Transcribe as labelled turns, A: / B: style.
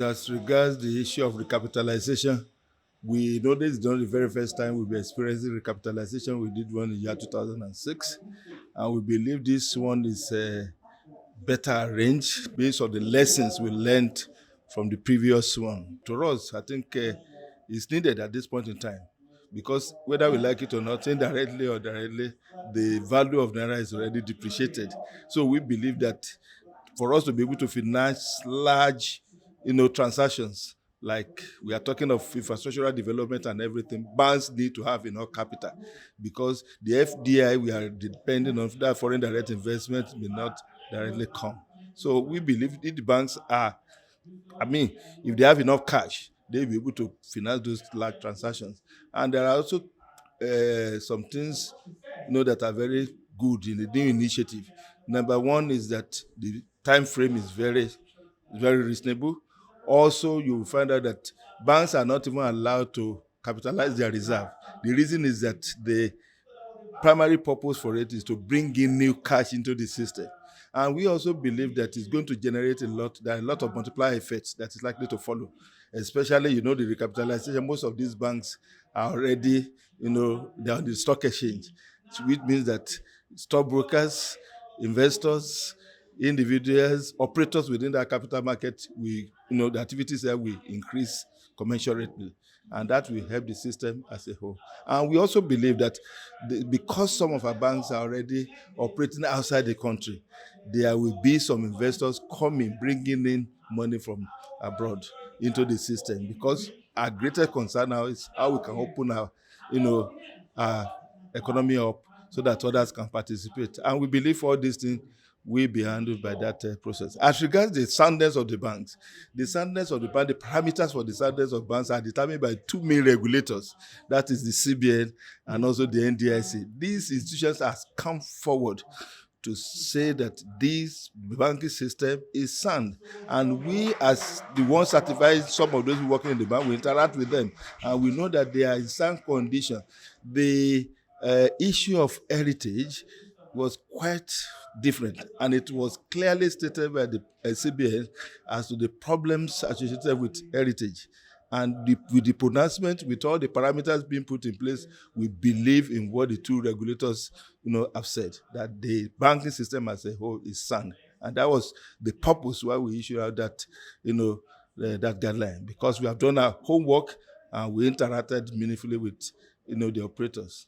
A: as regards the issue of recapitalization, we know this is not the very first time we'll be experiencing recapitalization. We did one in the year 2006, and we believe this one is better arranged based on the lessons we learned from the previous one. To us, I think it's needed at this point in time, because whether we like it or not, indirectly or directly, the value of Naira is already depreciated. So we believe that for us to be able to finance large, transactions, like we are talking of infrastructural development and everything, banks need to have enough capital, because the FDI we are depending on, that foreign direct investment, may not directly come. So we believe if the banks are, if they have enough cash, they'll be able to finance those large transactions. And there are also some things, that are very good in the new initiative. Number one is that the time frame is very, very reasonable. Also, you will find out that banks are not even allowed to capitalize their reserve. The reason is that the primary purpose for it is to bring in new cash into the system. And we also believe that it's going to generate there are a lot of multiplier effects that is likely to follow, especially, the recapitalization. Most of these banks are already, they're on the stock exchange, which means that stockbrokers, investors, individuals, operators within that capital market, the activities there will increase commensurately, and that will help the system as a whole. And we also believe that because some of our banks are already operating outside the country, there will be some investors coming, bringing in money from abroad into the system, because our greatest concern now is how we can open our economy up so that others can participate. And we believe all these things will be handled by that process. As regards the soundness of the banks, the parameters for the soundness of banks are determined by two main regulators, that is the CIBN and also the NDIC. These institutions have come forward to say that this banking system is sound, and we, as the ones certifying some of those working in the bank, we interact with them, and we know that they are in sound condition. The issue of heritage was quite different, and it was clearly stated by the CBN as to the problems associated with heritage. And with the pronouncement, with all the parameters being put in place, we believe in what the two regulators, have said, that the banking system as a whole is sound. And that was the purpose why we issued out that, that guideline, because we have done our homework and we interacted meaningfully with, the operators.